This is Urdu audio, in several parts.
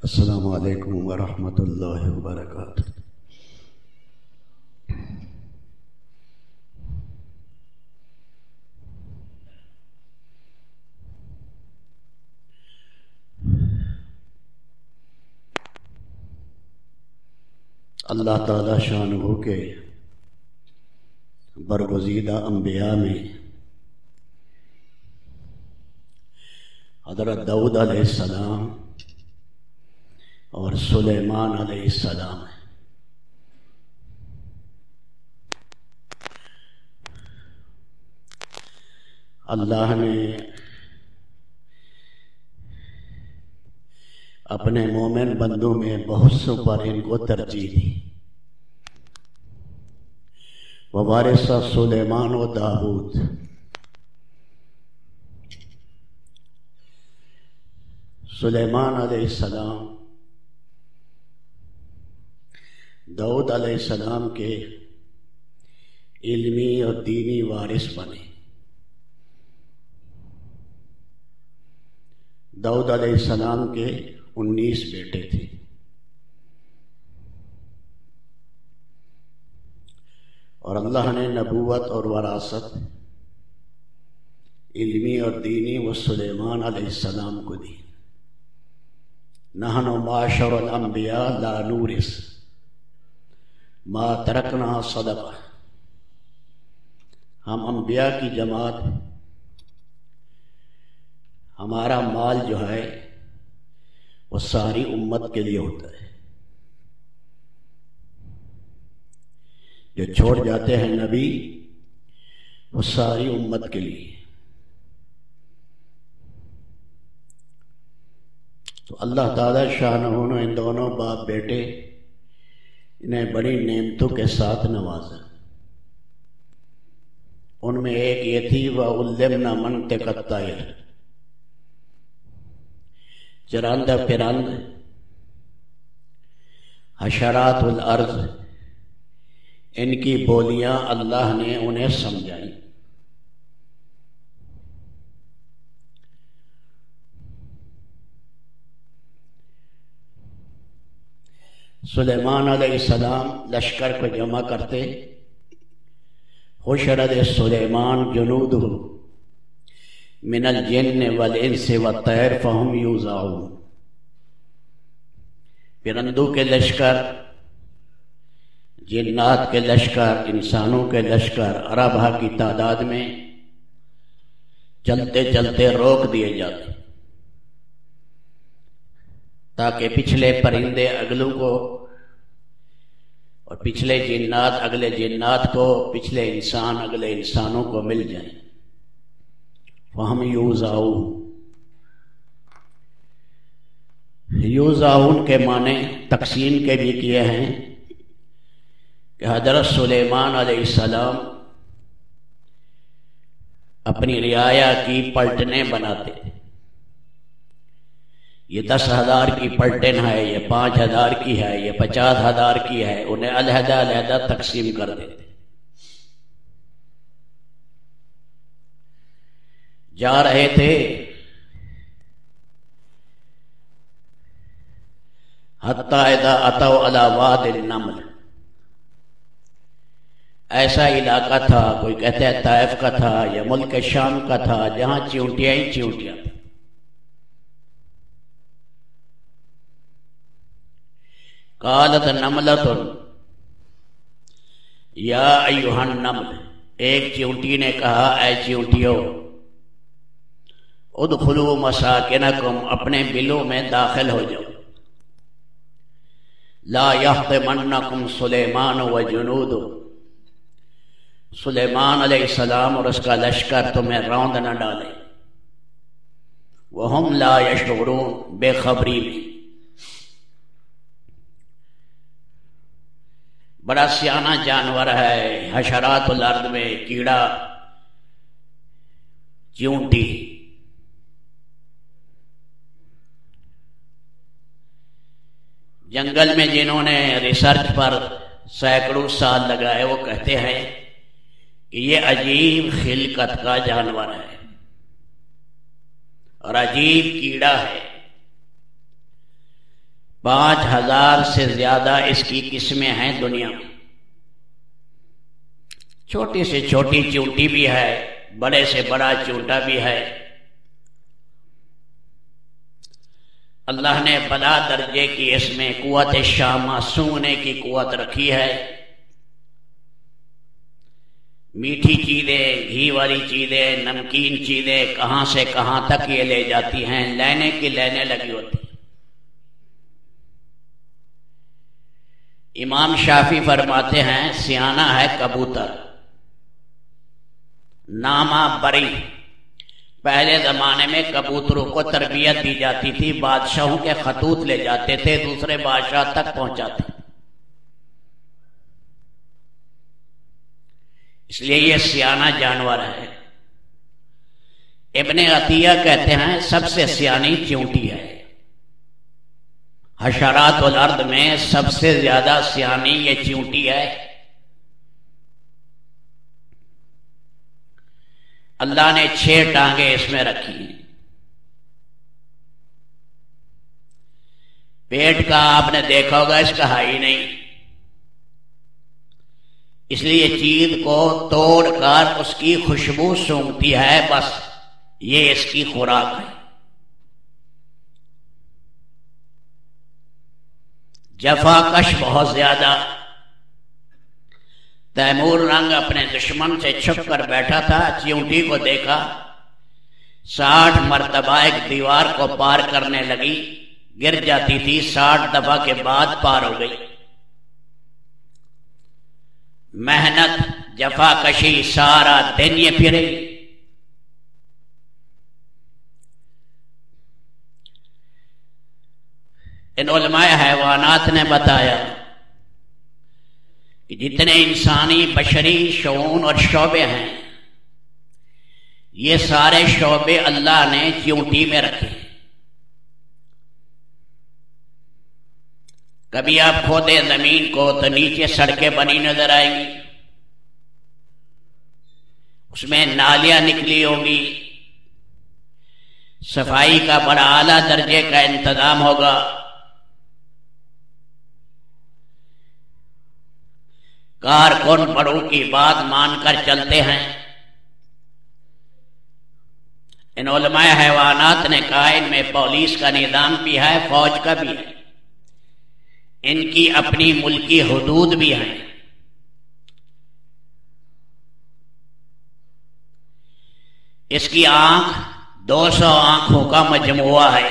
السلام علیکم ورحمۃ اللہ وبرکاتہ۔ اللہ تعالی شانہ کے برگزیدہ انبیاء میں حضرت داؤد علیہ السلام اور سلیمان علیہ السلام ہے۔ اللہ نے اپنے مومن بندوں میں بہت سو پر ان کو ترجیح دی۔ ووارث سلیمان و داؤد، سلیمان علیہ السلام داؤد علیہ السلام کے علمی اور دینی وارث بنے۔ داؤد علیہ السلام کے 19 بیٹے تھے، اور اللہ نے نبوت اور وراثت علمی اور دینی وہ سلیمان علیہ السلام کو دی۔ نحن معاشر الانبیاء لا نورث ما ترکنا صدقہ، ہم انبیاء کی جماعت، ہمارا مال جو ہے وہ ساری امت کے لیے ہوتا ہے، جو چھوڑ جاتے ہیں نبی وہ ساری امت کے لیے۔ تو اللہ تعالی شانہ نے ان دونوں باپ بیٹے انہیں بڑی نعمتوں کے ساتھ نوازا۔ ان میں ایک یہ تھی وَعُلِّمْنَا مَنطِقَ الطَّيْرِ، چرند پرند حشرات الارض، ان کی بولیاں اللہ نے انہیں سمجھائی۔ سلیمان علیہ السلام لشکر کو جمع کرتے، حشر سلیمان جنودہ من الجن والانس والطیر فہم یوزعون، پرندوں کے لشکر، جنات کے لشکر، انسانوں کے لشکر اربہ کی تعداد میں چلتے چلتے روک دیے جاتے، تاکہ پچھلے پرندے اگلوں کو اور پچھلے جنات اگلے جنات کو، پچھلے انسان اگلے انسانوں کو مل جائیں۔ وہم یوزعون، یوزعون کے معنی تقسیم کے بھی کیے ہیں کہ حضرت سلیمان علیہ السلام اپنی رعایا کی پلٹنیں بناتے تھے۔ یہ 10,000 کی پلٹن ہے، یہ 5,000 کی ہے، یہ 50,000 کی ہے، انہیں علیحدہ علیحدہ تقسیم کر دیتے۔ جا رہے تھے حتی اذا اتوا علی واد النمل، ایسا علاقہ تھا، کوئی کہتے ہیں طائف کا تھا یا ملک شام کا تھا، جہاں چیونٹیاں ہی چیونٹیاں تھیں۔ قالت نملۃ یا ایھا النمل، ایک چیونٹی نے کہا اے چیونٹیوں، ادخلوا مساکنکم، اپنے بلوں میں داخل ہو جاؤ، لا یحطمنکم سلیمان و جنودہ، سلیمان علیہ السلام اور اس کا لشکر تمہیں روند نہ ڈالے، وہم لا یشعرون، بے خبری میں۔ بڑا سیانہ جانور ہے، حشرات الارض میں کیڑا، چیونٹی۔ جنگل میں جنہوں نے ریسرچ پر سینکڑوں سال لگائے، وہ کہتے ہیں کہ یہ عجیب خلقت کا جانور ہے اور عجیب کیڑا ہے۔ 5000 سے زیادہ اس کی قسمیں ہیں دنیا میں۔ چھوٹی سے چھوٹی چونٹی بھی ہے، بڑے سے بڑا چونٹا بھی ہے۔ اللہ نے بلا درجے کی اس میں قوت شامہ سونگنے کی قوت رکھی ہے۔ میٹھی چیزیں، گھی والی چیزیں، نمکین چیزیں کہاں سے کہاں تک یہ لے جاتی ہیں، لینے کی لینے لگی ہوتی ہیں۔ امام شافعی فرماتے ہیں سیانہ ہے کبوتر، نامہ بری۔ پہلے زمانے میں کبوتروں کو تربیت دی جاتی تھی، بادشاہوں کے خطوط لے جاتے تھے، دوسرے بادشاہ تک پہنچاتے، اس لیے یہ سیانہ جانور ہے۔ ابن عطیہ کہتے ہیں سب سے سیانی چونٹی ہے، حشرات الارض میں سب سے زیادہ سیانی یہ چونٹی ہے۔ اللہ نے 6 ٹانگیں اس میں رکھی ہیں۔ پیٹ کا آپ نے دیکھا ہوگا، اس کا ہے ہی نہیں، اس لیے چیز کو توڑ کر اس کی خوشبو سونگتی ہے، بس یہ اس کی خوراک ہے۔ جفا کش بہت زیادہ۔ تیمور رنگ اپنے دشمن سے چھپ کر بیٹھا تھا، چیونٹی کو دیکھا، 60 مرتبہ ایک دیوار کو پار کرنے لگی، گر جاتی تھی، 60 دفعہ کے بعد پار ہو گئی۔ محنت، جفا کشی، سارا دن یہ پھرے۔ ان علماء حیوانات نے بتایا کہ جتنے انسانی بشری شعون اور شعبے ہیں، یہ سارے شعبے اللہ نے چیونٹی میں رکھے۔ کبھی آپ کھودے زمین کو تو نیچے سڑکیں بنی نظر آئیں گی، اس میں نالیاں نکلی ہوں گی، صفائی کا بڑا اعلیٰ درجے کا انتظام ہوگا۔ کارکن بڑوں کی بات مان کر چلتے ہیں۔ ان علماء حیوانات نے کہا ان میں پولیس کا نظام بھی ہے، فوج کا بھی ہے، ان کی اپنی ملکی حدود بھی ہیں۔ اس کی آنکھ 200 آنکھوں کا مجموعہ ہے۔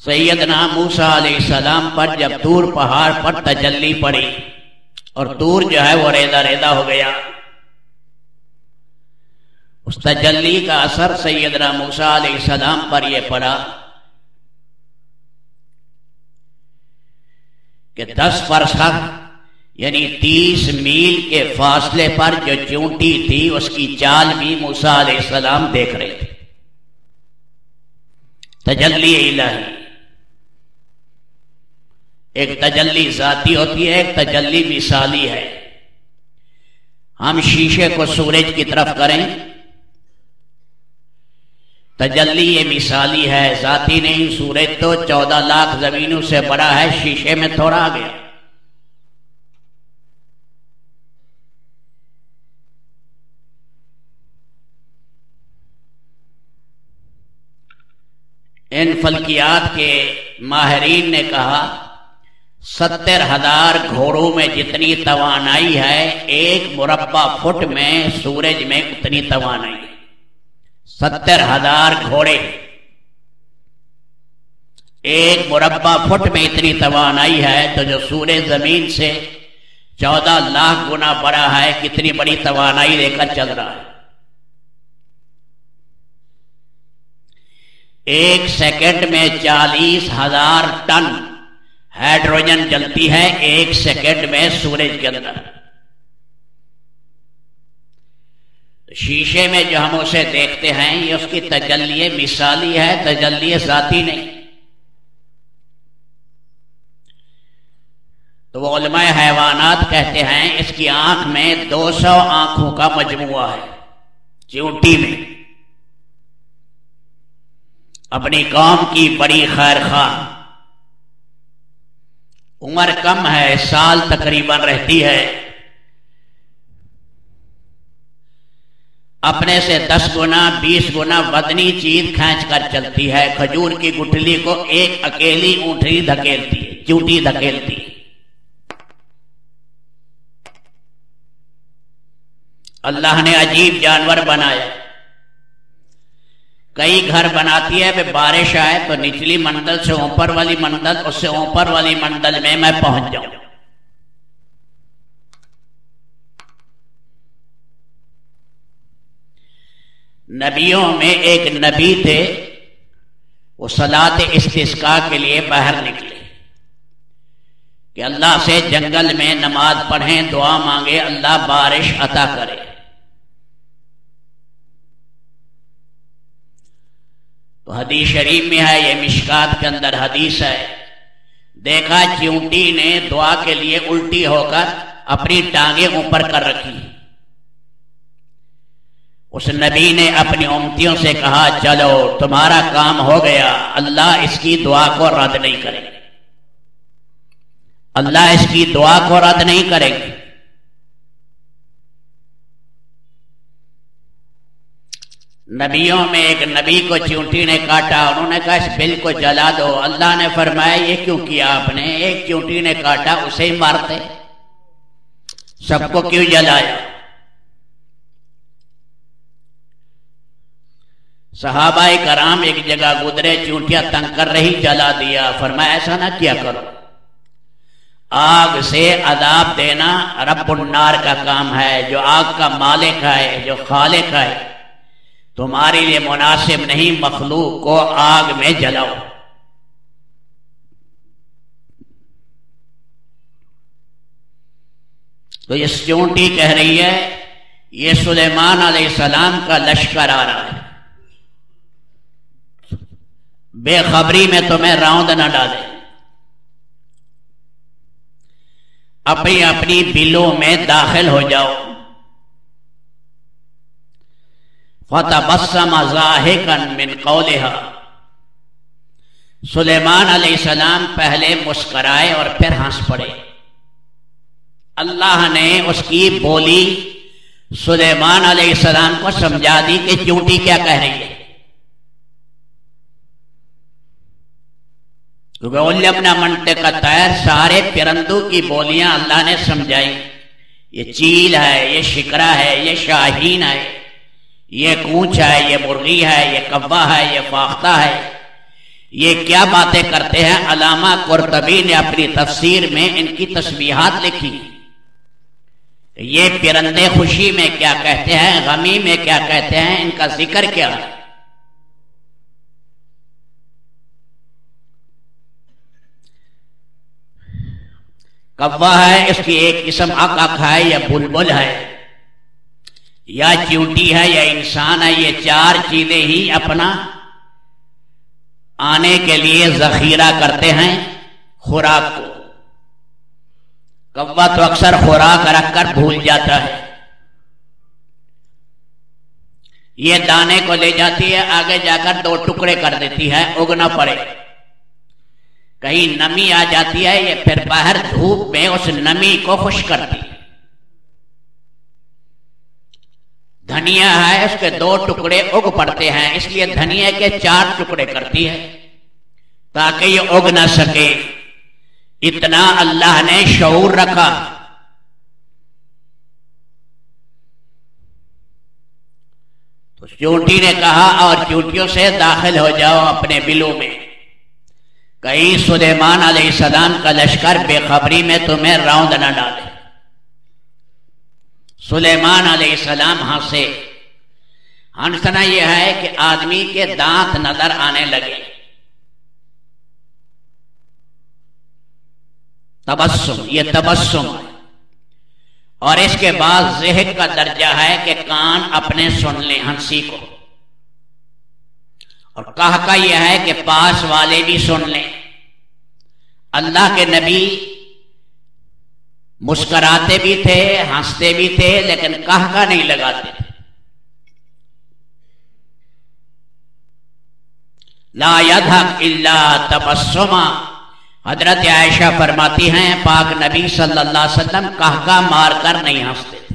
سیدنا موسیٰ علیہ السلام پر جب طور پہاڑ پر تجلی پڑی اور طور جو ہے وہ ریزہ ریزہ ہو گیا، اس تجلی کا اثر سیدنا موسیٰ علیہ السلام پر یہ پڑا کہ 10 فرسخ یعنی 30 میل کے فاصلے پر جو چونٹی تھی اس کی چال بھی موسیٰ علیہ السلام دیکھ رہے تھے۔ تجلی الہی، ایک تجلی ذاتی ہوتی ہے، ایک تجلی مثالی ہے۔ ہم شیشے کو سورج کی طرف کریں، تجلی یہ مثالی ہے، ذاتی نہیں۔ سورج تو 14 لاکھ زمینوں سے بڑا ہے، شیشے میں تھوڑا آ گیا۔ ان فلکیات کے ماہرین نے کہا 70,000 گھوڑوں میں جتنی توانائی ہے، 1 مربع فٹ میں سورج میں اتنی توانائی ہے۔ 70,000 گھوڑے، 1 مربع فٹ میں اتنی توانائی ہے، تو جو سورج زمین سے 14 لاکھ گنا بڑا ہے، کتنی بڑی توانائی لے کر چل رہا ہے۔ 1 سیکنڈ میں 40,000 ٹن ہائیڈروجن جلتی ہے، 1 سیکنڈ میں سورج کے اندر۔ شیشے میں جو ہم اسے دیکھتے ہیں، یہ اس کی تجلی مثالی ہے، تجلی ذاتی نہیں۔ تو وہ علماء حیوانات کہتے ہیں اس کی آنکھ میں 200 آنکھوں کا مجموعہ ہے، چیونٹی میں۔ اپنی قوم کی بڑی خیر خواہ، عمر کم ہے، سال تقریباً رہتی ہے، اپنے سے 10 گنا 20 گنا وزنی چیز کھینچ کر چلتی ہے۔ کھجور کی گٹھلی کو ایک اکیلی اونٹنی دھکیلتی ہے، چونٹی دھکیلتی ہے۔ اللہ نے عجیب جانور بنایا، کئی گھر بناتی ہے، بارش آئے تو نچلی منزل سے اوپر والی منزل، اس سے اوپر والی منزل میں پہنچ جاؤں۔ نبیوں میں ایک نبی تھے، وہ صلاۃ استسقاء کے لیے باہر نکلے کہ اللہ سے جنگل میں نماز پڑھیں، دعا مانگے، اللہ بارش عطا کرے۔ تو حدیث شریف میں ہے، یہ مشکات کے اندر حدیث ہے، دیکھا چیونٹی نے دعا کے لیے الٹی ہو کر اپنی ٹانگیں اوپر کر رکھی۔ اس نبی نے اپنی امتیوں سے کہا چلو تمہارا کام ہو گیا، اللہ اس کی دعا کو رد نہیں کرے گا، اللہ اس کی دعا کو رد نہیں کرے گا۔ نبیوں میں ایک نبی کو چیونٹی نے کاٹا، انہوں نے کہا اس بل کو جلا دو۔ اللہ نے فرمایا یہ کیوں کیا آپ نے؟ ایک چیونٹی نے کاٹا، اسے ہی مارتے، سب کو کیوں جلایا؟ صحابہ کرام ایک جگہ گزرے، چیونٹیاں تنگ کر رہی، جلا دیا۔ فرمایا ایسا نہ کیا کرو، آگ سے عذاب دینا رب النار کا کام ہے، جو آگ کا مالک ہے، جو خالق ہے، تمہارے لیے مناسب نہیں مخلوق کو آگ میں جلاؤ۔ تو یہ چیونٹی کہہ رہی ہے یہ سلیمان علیہ السلام کا لشکر آ رہا ہے، بے خبری میں تمہیں راؤند نہ ڈالے، اپنی اپنی بلوں میں داخل ہو جاؤ۔ فَتَبَسَّمَ ضَاحِكًا مِّن قَوْلِهَا، سلیمان علیہ السلام پہلے مسکرائے اور پھر ہنس پڑے۔ اللہ نے اس کی بولی سلیمان علیہ السلام کو سمجھا دی کہ چیونٹی کیا کہہ رہی ہے، کیونکہ علمنا منطق الطیر، سارے پرندوں کی بولیاں اللہ نے سمجھائی۔ یہ چیل ہے، یہ شکرا ہے، یہ شاہین ہے، یہ کونچ ہے، یہ مرغی ہے، یہ کوا ہے، یہ فاختہ ہے، یہ کیا باتیں کرتے ہیں۔ علامہ قرطبی نے اپنی تفسیر میں ان کی تسبیحات لکھی، یہ پرندے خوشی میں کیا کہتے ہیں، غمی میں کیا کہتے ہیں، ان کا ذکر کیا ہے۔ کوا ہے، اس کی ایک قسم اک ہے، یا بلبل ہے، یا چیونٹی ہے، یا انسان ہے۔ یہ چار چیزیں ہی اپنا آنے کے لیے ذخیرہ کرتے ہیں خوراک کو۔ کوا تو اکثر خوراک رکھ کر بھول جاتا ہے، یہ دانے کو لے جاتی ہے، آگے جا کر 2 ٹکڑے کر دیتی ہے، اگ نہ پڑے، کہیں نمی آ جاتی ہے، یہ پھر باہر دھوپ میں اس نمی کو خشک کرتی ہے۔ دھنیا ہے، اس کے 2 ٹکڑے اگ پڑتے ہیں، اس لیے دھنیا کے 4 ٹکڑے کرتی ہے تاکہ یہ اگ نہ سکے۔ اتنا اللہ نے شعور رکھا۔ تو چیونٹی نے کہا اور چیونٹیوں سے داخل ہو جاؤ اپنے بلوں میں، کہیں سلیمان علیہ السلام کا لشکر بے خبری میں تمہیں راؤند نہ ڈالے۔ سلیمان علیہ السلام ہنسے۔ ہنسنا یہ ہے کہ آدمی کے دانت نظر آنے لگے، تبسم، یہ تبسم ہے۔ اور اس کے بعد ضحک کا درجہ ہے کہ کان اپنے سن لیں ہنسی کو، اور کہا یہ ہے کہ پاس والے بھی سن لیں۔ اللہ کے نبی مسکراتے بھی تھے، ہنستے بھی تھے، لیکن قہقہ نہیں لگاتے تھے۔ لا یضحک الا تبسما، حضرت عائشہ فرماتی ہیں پاک نبی صلی اللہ علیہ وسلم قہقہ مار کر نہیں ہنستے تھے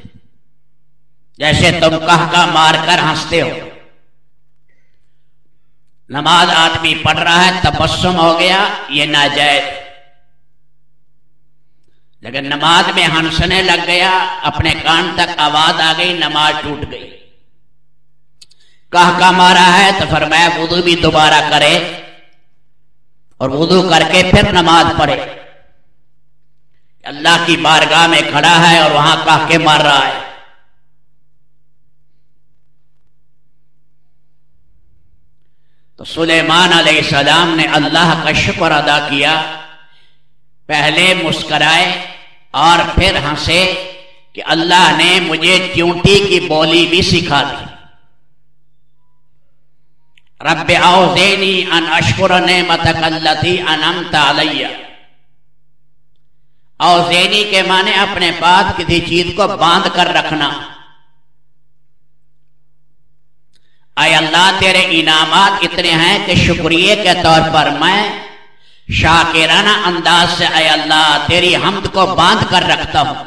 جیسے تم قہقہ مار کر ہنستے ہو۔ نماز آدمی پڑھ رہا ہے، تبسم ہو گیا، یہ ناجائز، لیکن نماز میں ہنسنے لگ گیا، اپنے کان تک آواز آ گئی، نماز ٹوٹ گئی۔ قہقہ مارا ہے تو فرمایا وضو بھی دوبارہ کرے اور وضو کر کے پھر نماز پڑھے۔ اللہ کی بارگاہ میں کھڑا ہے اور وہاں قہقے مار رہا ہے۔ تو سلیمان علیہ السلام نے اللہ کا شکر ادا کیا، پہلے مسکرائے اور پھر ہنسے کہ اللہ نے مجھے چونٹی کی بولی بھی سکھا دی۔ رب اوزعنی ان اشکر نعمتک التی انعمت علی۔ اوزعنی کے معنی اپنے پاس کسی چیز کو باندھ کر رکھنا۔ اے اللہ تیرے انعامات اتنے ہیں کہ شکریہ کے طور پر میں شاکرانہ انداز سے اے اللہ تیری حمد کو باندھ کر رکھتا ہوں،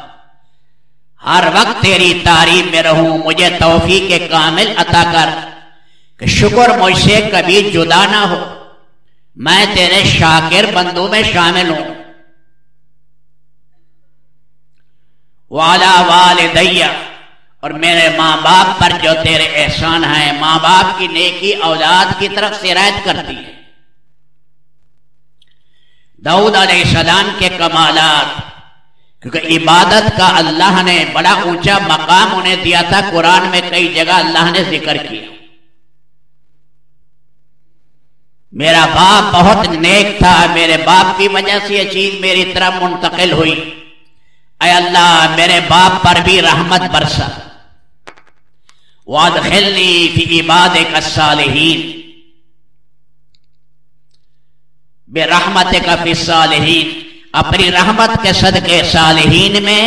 ہر وقت تیری تعریف میں رہوں، مجھے توفیق کامل عطا کر کہ شکر مجھ سے کبھی جدا نہ ہو، میں تیرے شاکر بندوں میں شامل ہوں۔ وعلی والدی، اور میرے ماں باپ پر جو تیرے احسان ہیں، ماں باپ کی نیکی اولاد کی طرف سرایت کرتی ہے۔ داؤد علیہ السلام کے کمالات، کیونکہ عبادت کا اللہ نے بڑا اونچا مقام انہیں دیا تھا، قرآن میں کئی جگہ اللہ نے ذکر کیا۔ میرا باپ بہت نیک تھا، میرے باپ کی وجہ سے یہ چیز میری طرف منتقل ہوئی، اے اللہ میرے باپ پر بھی رحمت برسا۔ وادخلنی فی عبادک الصالحین، برحمتک فی الصالحین، اپنی رحمت کے صدقے صالحین میں،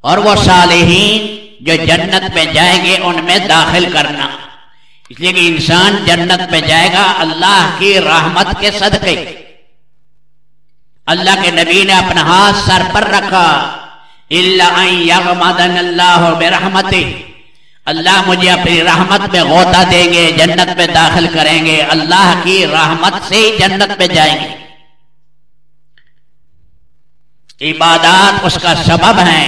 اور وہ صالحین جو جنت میں جائیں گے ان میں داخل کرنا۔ اس لیے کہ انسان جنت میں جائے گا اللہ کی رحمت کے صدقے۔ اللہ کے نبی نے اپنا ہاتھ سر پر رکھا، الا ان یغمدن اللہ برحمتہ، اللہ مجھے اپنی رحمت میں غوطہ دیں گے، جنت میں داخل کریں گے، اللہ کی رحمت سے ہی جنت میں جائیں گے۔ عبادات اس کا سبب ہیں،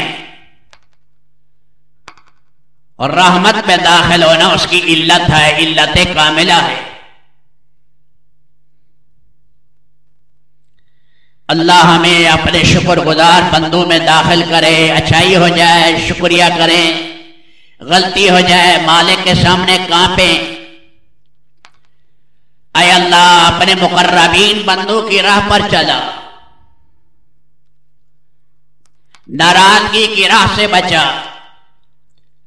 اور رحمت میں داخل ہونا اس کی علت ہے، علت کاملہ ہے۔ اللہ ہمیں اپنے شکر گزار بندوں میں داخل کرے، اچھائی ہو جائے شکریہ کریں، غلطی ہو جائے مالک کے سامنے کانپیں۔ اے اللہ اپنے مقربین بندوں کی راہ پر چلا، ناراضگی کی راہ سے بچا۔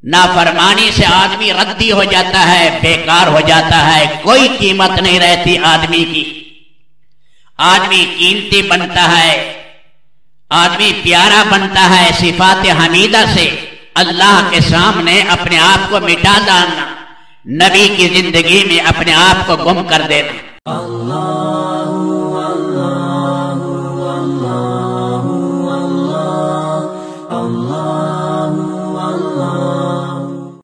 نافرمانی سے آدمی ردی ہو جاتا ہے، بیکار ہو جاتا ہے، کوئی قیمت نہیں رہتی آدمی کی، آدمی قیمتی بنتا ہے، آدمی پیارا بنتا ہے۔ صفات حمیدہ سے اللہ کے سامنے اپنے آپ کو مٹا ڈالنا، نبی کی زندگی میں اپنے آپ کو گم کر دینا۔